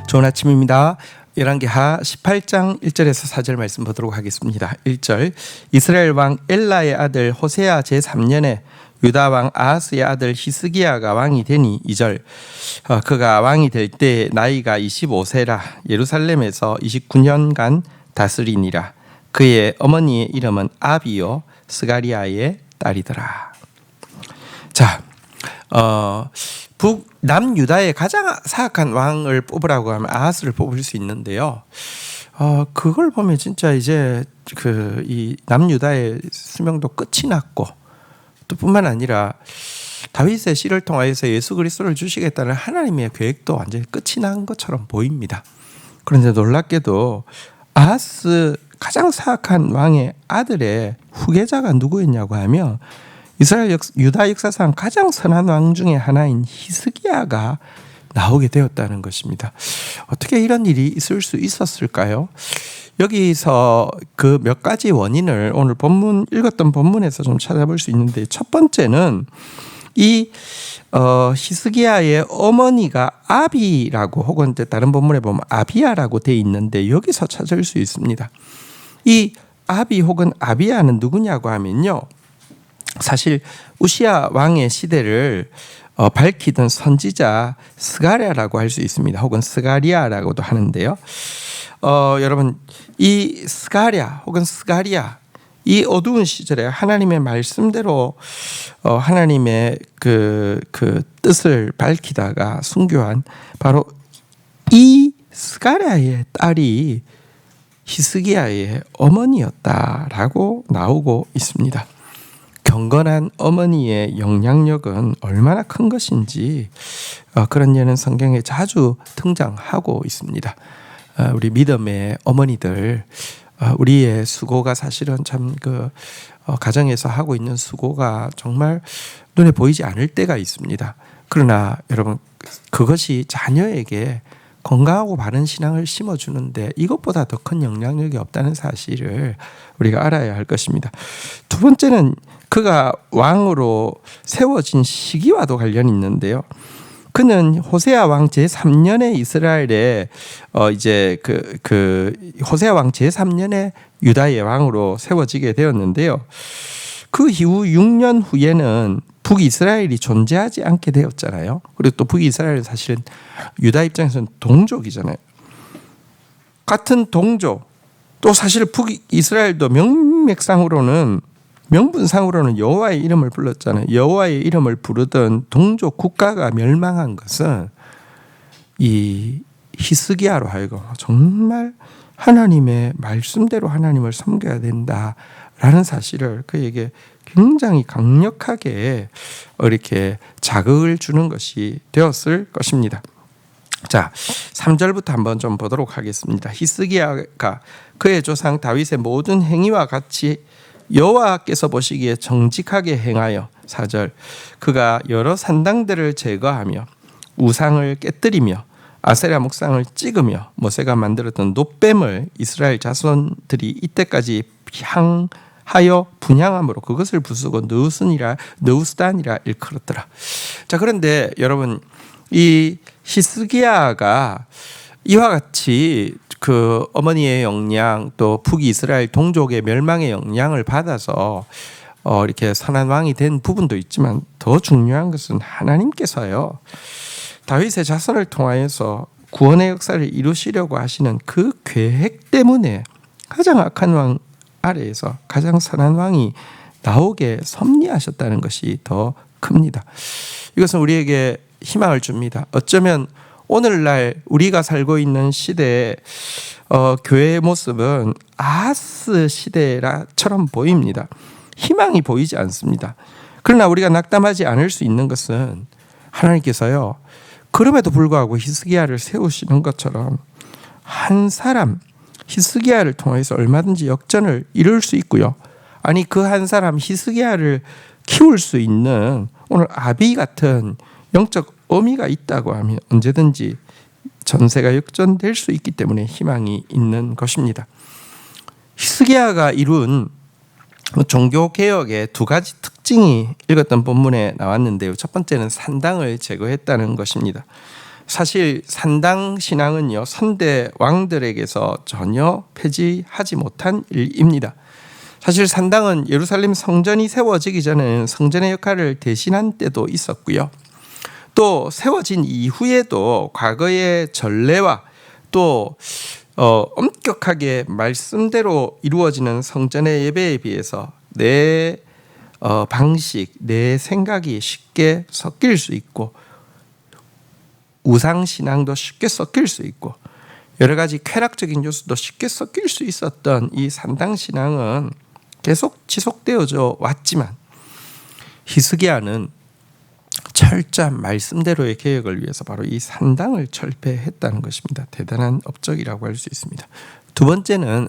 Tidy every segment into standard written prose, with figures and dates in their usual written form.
좋은 아침입니다. 열왕기하 18장 1절에서 4절 말씀 보도록 하겠습니다. 1절 이스라엘 왕 엘라의 아들 호세아 제3년에 유다 왕 아하스의 아들 히스기야가 왕이 되니 2절 그가 왕이 될 때 나이가 25세라 예루살렘에서 29년간 다스리니라. 그의 어머니의 이름은 아비요 스가리아의 딸이더라. 자, 남유다의 가장 사악한 왕을 뽑으라고 하면 아하스를 뽑을 수 있는데요. 그걸 보면 진짜 이제 이 남유다의 수명도 끝이 났고, 또 뿐만 아니라 다윗의 씨를 통하여서 예수 그리스도를 주시겠다는 하나님의 계획도 완전히 끝이 난 것처럼 보입니다. 그런데 놀랍게도 아하스 가장 사악한 왕의 아들의 후계자가 누구였냐고 하면 이스라엘 유다 역사상 가장 선한 왕 중에 하나인 히스기야가 나오게 되었다는 것입니다. 어떻게 이런 일이 있을 수 있었을까요? 여기서 그 몇 가지 원인을 오늘 읽었던 본문에서 좀 찾아볼 수 있는데, 첫 번째는 이 히스기야의 어머니가 아비라고, 혹은 다른 본문에 보면 아비야라고 돼 있는데 여기서 찾을 수 있습니다. 이 아비 혹은 아비야는 누구냐고 하면요, 사실 우시야 왕의 시대를 밝히던 선지자 스가랴라고 할 수 있습니다. 혹은 스가리아라고도 하는데요. 여러분, 이 스가랴 혹은 스가리아, 이 어두운 시절에 하나님의 말씀대로 하나님의 그 뜻을 밝히다가 순교한 바로 이 스가랴의 딸이 히스기야의 어머니였다라고 나오고 있습니다. 경건한 어머니의 영향력은 얼마나 큰 것인지 그런 예는 성경에 자주 등장하고 있습니다. 우리 믿음의 어머니들, 우리의 수고가 사실은 참 가정에서 하고 있는 수고가 정말 눈에 보이지 않을 때가 있습니다. 그러나 여러분, 그것이 자녀에게 건강하고 바른 신앙을 심어주는데 이것보다 더 큰 영향력이 없다는 사실을 우리가 알아야 할 것입니다. 두 번째는 그가 왕으로 세워진 시기와도 관련이 있는데요. 그는 호세아 왕 제3년에 이스라엘에 이제 호세아 왕 제3년에 유다의 왕으로 세워지게 되었는데요. 그 이후 6년 후에는 북이스라엘이 존재하지 않게 되었잖아요. 그리고 또 북이스라엘은 사실은 유다 입장에서는 동족이잖아요. 같은 동족, 또 사실 북이스라엘도 명분상으로는 여호와의 이름을 불렀잖아요. 여호와의 이름을 부르던 동족 국가가 멸망한 것은 이 히스기야로 하여금 정말 하나님의 말씀대로 하나님을 섬겨야 된다라는 사실을 그에게 굉장히 강력하게 이렇게 자극을 주는 것이 되었을 것입니다. 자, 3절부터 한번 좀 보도록 하겠습니다. 히스기야가 그의 조상 다윗의 모든 행위와 같이 여호와께서 보시기에 정직하게 행하여, 4절 그가 여러 산당들을 제거하며 우상을 깨뜨리며 아세라 목상을 찍으며 모세가 만들었던 놋뱀을 이스라엘 자손들이 이때까지 향하여 분향함으로 그것을 부수고 느우스단이라 일컬었더라. 자, 그런데 여러분, 이 히스기야가 이와 같이 그 어머니의 영향, 또 북이스라엘 동족의 멸망의 영향을 받아서 이렇게 선한 왕이 된 부분도 있지만, 더 중요한 것은 하나님께서요, 다윗의 자손을 통하여서 구원의 역사를 이루시려고 하시는 그 계획 때문에 가장 악한 왕 아래에서 가장 선한 왕이 나오게 섭리하셨다는 것이 더 큽니다. 이것은 우리에게 희망을 줍니다. 어쩌면 오늘날 우리가 살고 있는 시대의 교회의 모습은 아하스 시대처럼 보입니다. 희망이 보이지 않습니다. 그러나 우리가 낙담하지 않을 수 있는 것은 하나님께서요, 그럼에도 불구하고 히스기야를 세우시는 것처럼 한 사람 히스기야를 통해서 얼마든지 역전을 이룰 수 있고요. 아니, 그 한 사람 히스기야를 키울 수 있는 오늘 아비 같은 영적 의미가 있다고 하면 언제든지 전세가 역전될 수 있기 때문에 희망이 있는 것입니다. 히스기야가 이룬 종교개혁의 두 가지 특징이 읽었던 본문에 나왔는데요. 첫 번째는 산당을 제거했다는 것입니다. 사실 산당 신앙은요, 선대 왕들에게서 전혀 폐지하지 못한 일입니다. 사실 산당은 예루살렘 성전이 세워지기 전에는 성전의 역할을 대신한 때도 있었고요. 또 세워진 이후에도 과거의 전례와 또 엄격하게 말씀대로 이루어지는 성전의 예배에 비해서 내 방식, 내 생각이 쉽게 섞일 수 있고 우상신앙도 쉽게 섞일 수 있고 여러 가지 쾌락적인 요소도 쉽게 섞일 수 있었던 이 산당신앙은 계속 지속되어져 왔지만 히스기야는 철저한 말씀대로의 개혁을 위해서 바로 이 산당을 철폐했다는 것입니다. 대단한 업적이라고 할 수 있습니다. 두 번째는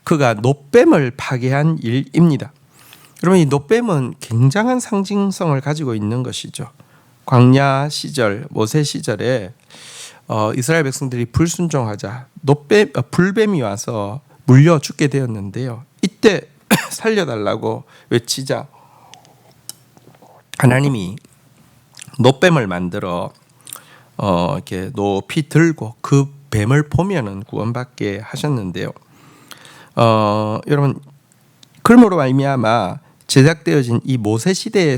그가 놋뱀을 파괴한 일입니다. 여러분, 이 놋뱀은 굉장한 상징성을 가지고 있는 것이죠. 광야 시절, 모세 시절에 이스라엘 백성들이 불순종하자 불뱀이 와서 물려 죽게 되었는데요. 이때 살려달라고 외치자 하나님이 놋뱀을 만들어 이렇게 높이 들고 그 뱀을 보면은 구원받게 하셨는데요. 여러분, 그러므로 말미암아 제작되어진 이 모세 시대에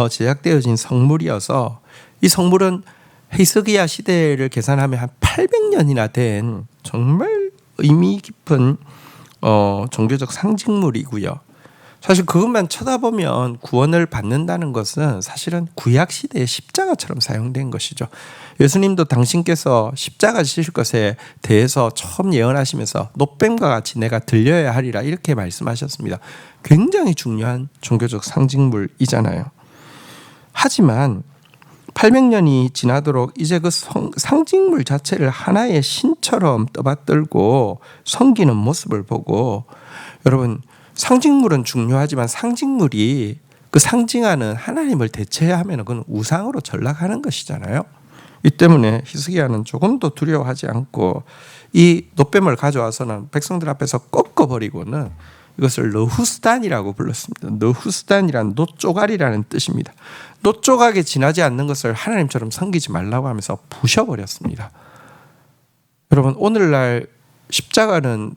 제작되어진 성물이어서 이 성물은 히스기야 시대를 계산하면 한 800년이나 된 정말 의미 깊은 종교적 상징물이고요. 사실 그것만 쳐다보면 구원을 받는다는 것은 사실은 구약 시대의 십자가처럼 사용된 것이죠. 예수님도 당신께서 십자가 지실 것에 대해서 처음 예언하시면서 놋뱀과 같이 내가 들려야 하리라 이렇게 말씀하셨습니다. 굉장히 중요한 종교적 상징물이잖아요. 하지만 800년이 지나도록 이제 그 상징물 자체를 하나의 신처럼 떠받들고 섬기는 모습을 보고, 여러분, 상징물은 중요하지만 상징물이 그 상징하는 하나님을 대체하면 그건 우상으로 전락하는 것이잖아요. 이 때문에 히스기야는 조금도 두려워하지 않고 이 놋뱀을 가져와서는 백성들 앞에서 꺾어버리고는 이것을 너후스단이라고 불렀습니다. 너후스단이란 놋조각이라는 뜻입니다. 놋조각에 지나지 않는 것을 하나님처럼 섬기지 말라고 하면서 부셔버렸습니다. 여러분, 오늘날 십자가는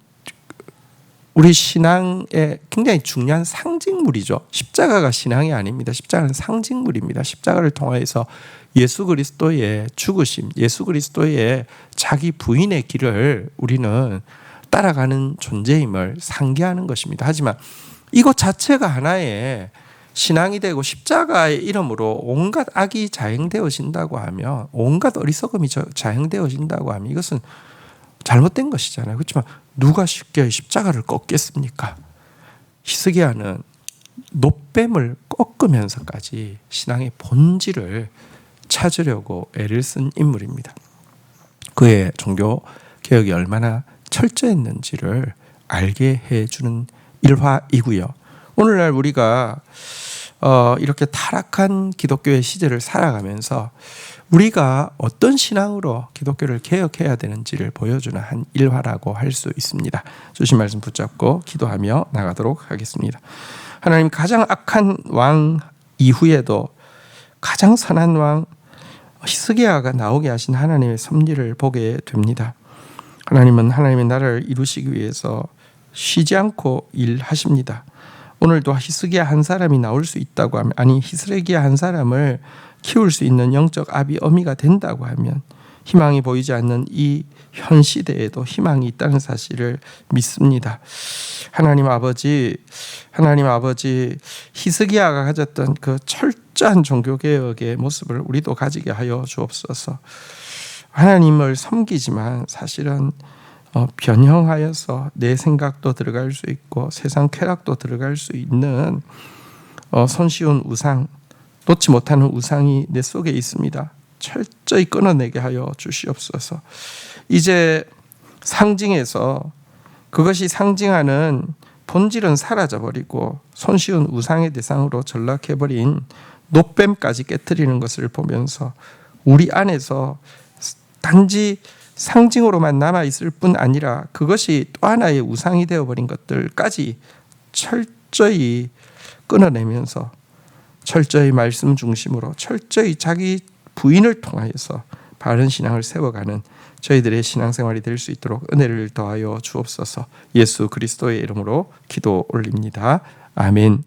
우리 신앙의 굉장히 중요한 상징물이죠. 십자가가 신앙이 아닙니다. 십자가는 상징물입니다. 십자가를 통해서 예수 그리스도의 죽으심, 예수 그리스도의 자기 부인의 길을 우리는 따라가는 존재임을 상기하는 것입니다. 하지만 이것 자체가 하나의 신앙이 되고 십자가의 이름으로 온갖 악이 자행되어진다고 하면, 온갖 어리석음이 자행되어진다고 하면 이것은 잘못된 것이잖아요. 그렇지만 누가 쉽게 십자가를 꺾겠습니까? 히스기야는 놋뱀을 꺾으면서까지 신앙의 본질을 찾으려고 애를 쓴 인물입니다. 그의 종교 개혁이 얼마나 철저했는지를 알게 해주는 일화이고요. 오늘날 우리가 이렇게 타락한 기독교의 시대를 살아가면서 우리가 어떤 신앙으로 기독교를 개혁해야 되는지를 보여주는 한 일화라고 할 수 있습니다. 주신 말씀 붙잡고 기도하며 나가도록 하겠습니다. 하나님, 가장 악한 왕 이후에도 가장 선한 왕 히스기야가 나오게 하신 하나님의 섭리를 보게 됩니다. 하나님은 하나님의 나라를 이루시기 위해서 쉬지 않고 일하십니다. 오늘도 히스기야 한 사람이 나올 수 있다고 하면, 아니 히스기야 한 사람을 키울 수 있는 영적 아비 어미가 된다고 하면 희망이 보이지 않는 이 현 시대에도 희망이 있다는 사실을 믿습니다. 하나님 아버지, 히스기야가 가졌던 그 철저한 종교개혁의 모습을 우리도 가지게 하여 주옵소서. 하나님을 섬기지만 사실은 변형하여서 내 생각도 들어갈 수 있고 세상 쾌락도 들어갈 수 있는 손쉬운 우상, 놓지 못하는 우상이 내 속에 있습니다. 철저히 끊어내게 하여 주시옵소서. 이제 상징에서 그것이 상징하는 본질은 사라져버리고 손쉬운 우상의 대상으로 전락해버린 놋뱀까지 깨트리는 것을 보면서 우리 안에서 단지 상징으로만 남아있을 뿐 아니라 그것이 또 하나의 우상이 되어버린 것들까지 철저히 끊어내면서 철저히 말씀 중심으로 철저히 자기 부인을 통하여서 바른 신앙을 세워가는 저희들의 신앙생활이 될 수 있도록 은혜를 더하여 주옵소서. 예수 그리스도의 이름으로 기도 올립니다. 아멘.